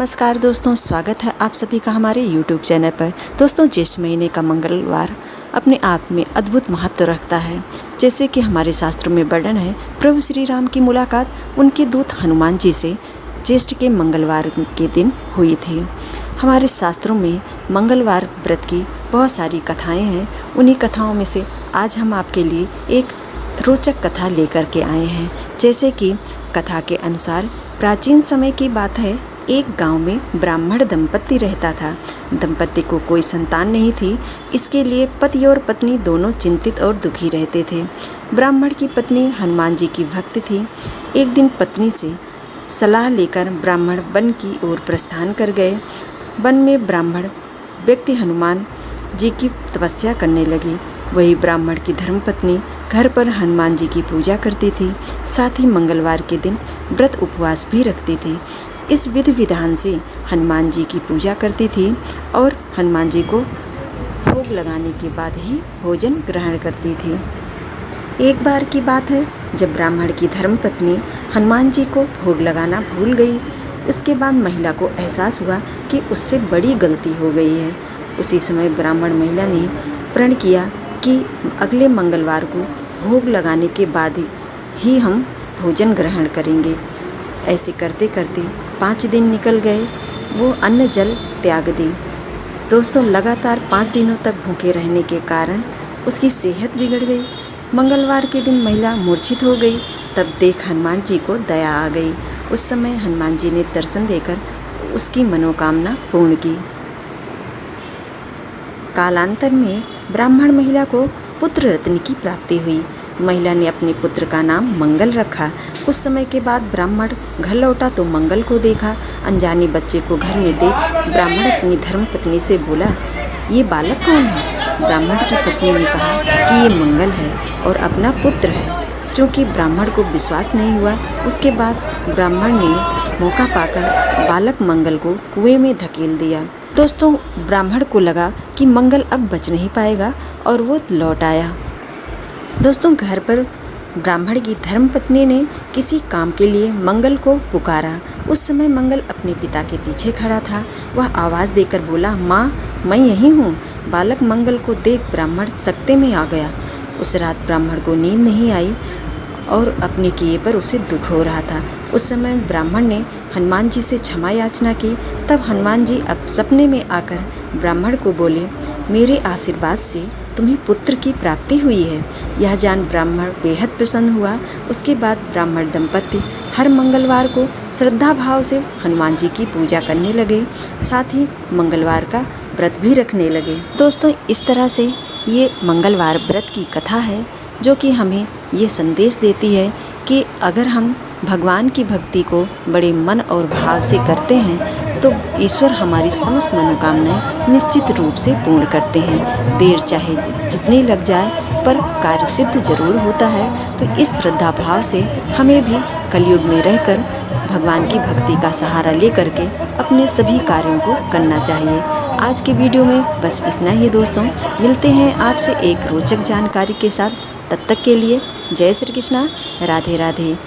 नमस्कार दोस्तों, स्वागत है आप सभी का हमारे YouTube चैनल पर। दोस्तों, ज्येष्ठ महीने का मंगलवार अपने आप में अद्भुत महत्व रखता है। जैसे कि हमारे शास्त्रों में वर्णन है, प्रभु श्री राम की मुलाकात उनके दूत हनुमान जी से ज्येष्ठ के मंगलवार के दिन हुई थी। हमारे शास्त्रों में मंगलवार व्रत की बहुत सारी कथाएँ हैं। उन्हीं कथाओं में से आज हम आपके लिए एक रोचक कथा लेकर के आए हैं। जैसे कि कथा के अनुसार प्राचीन समय की बात है, एक गांव में ब्राह्मण दंपति रहता था। दंपति को कोई संतान नहीं थी। इसके लिए पति और पत्नी दोनों चिंतित और दुखी रहते थे। ब्राह्मण की पत्नी हनुमान जी की भक्त थी। एक दिन पत्नी से सलाह लेकर ब्राह्मण वन की ओर प्रस्थान कर गए। वन में ब्राह्मण व्यक्ति हनुमान जी की तपस्या करने लगी। वही ब्राह्मण की धर्मपत्नी घर पर हनुमान जी की पूजा करती थी। साथ ही मंगलवार के दिन व्रत उपवास भी रखती थी। इस विधि विधान से हनुमान जी की पूजा करती थी और हनुमान जी को भोग लगाने के बाद ही भोजन ग्रहण करती थी। एक बार की बात है, जब ब्राह्मण की धर्मपत्नी हनुमान जी को भोग लगाना भूल गई। उसके बाद महिला को एहसास हुआ कि उससे बड़ी गलती हो गई है। उसी समय ब्राह्मण महिला ने प्रण किया कि अगले मंगलवार को भोग लगाने के बाद ही हम भोजन ग्रहण करेंगे। ऐसे करते करते 5 दिन निकल गए। वो अन्न जल त्याग दी। दोस्तों, लगातार 5 दिनों तक भूखे रहने के कारण उसकी सेहत बिगड़ गई। मंगलवार के दिन महिला मूर्छित हो गई। तब देख हनुमान जी को दया आ गई। उस समय हनुमान जी ने दर्शन देकर उसकी मनोकामना पूर्ण की। कालांतर में ब्राह्मण महिला को पुत्र रत्न की प्राप्ति हुई। महिला ने अपने पुत्र का नाम मंगल रखा। कुछ समय के बाद ब्राह्मण घर लौटा तो मंगल को देखा। अनजाने बच्चे को घर में देख ब्राह्मण अपनी धर्मपत्नी से बोला, ये बालक कौन है? ब्राह्मण की पत्नी ने कहा कि ये मंगल है और अपना पुत्र है। चूँकि ब्राह्मण को विश्वास नहीं हुआ, उसके बाद ब्राह्मण ने मौका पाकर बालक मंगल को कुएं में धकेल दिया। दोस्तों, ब्राह्मण को लगा कि मंगल अब बच नहीं पाएगा और वो लौट आया। दोस्तों, घर पर ब्राह्मण की धर्मपत्नी ने किसी काम के लिए मंगल को पुकारा। उस समय मंगल अपने पिता के पीछे खड़ा था। वह आवाज़ देकर बोला, माँ, मैं यहीं हूँ। बालक मंगल को देख ब्राह्मण सकते में आ गया। उस रात ब्राह्मण को नींद नहीं आई और अपने किए पर उसे दुख हो रहा था। उस समय ब्राह्मण ने हनुमान जी से क्षमा याचना की। तब हनुमान जी अब सपने में आकर ब्राह्मण को बोले, मेरे आशीर्वाद से तुम्हें पुत्र की प्राप्ति हुई है। यह जान ब्राह्मण बेहद प्रसन्न हुआ। उसके बाद ब्राह्मण दंपति हर मंगलवार को श्रद्धा भाव से हनुमान जी की पूजा करने लगे। साथ ही मंगलवार का व्रत भी रखने लगे। दोस्तों, इस तरह से ये मंगलवार व्रत की कथा है, जो कि हमें ये संदेश देती है कि अगर हम भगवान की भक्ति को बड़े मन और भाव से करते हैं तो ईश्वर हमारी समस्त मनोकामनाएं निश्चित रूप से पूर्ण करते हैं। देर चाहे जितनी लग जाए, पर कार्य सिद्ध जरूर होता है। तो इस श्रद्धा भाव से हमें भी कलयुग में रहकर भगवान की भक्ति का सहारा लेकर के अपने सभी कार्यों को करना चाहिए। आज के वीडियो में बस इतना ही दोस्तों। मिलते हैं आपसे एक रोचक जानकारी के साथ। तब तक के लिए जय श्री कृष्णा, राधे राधे।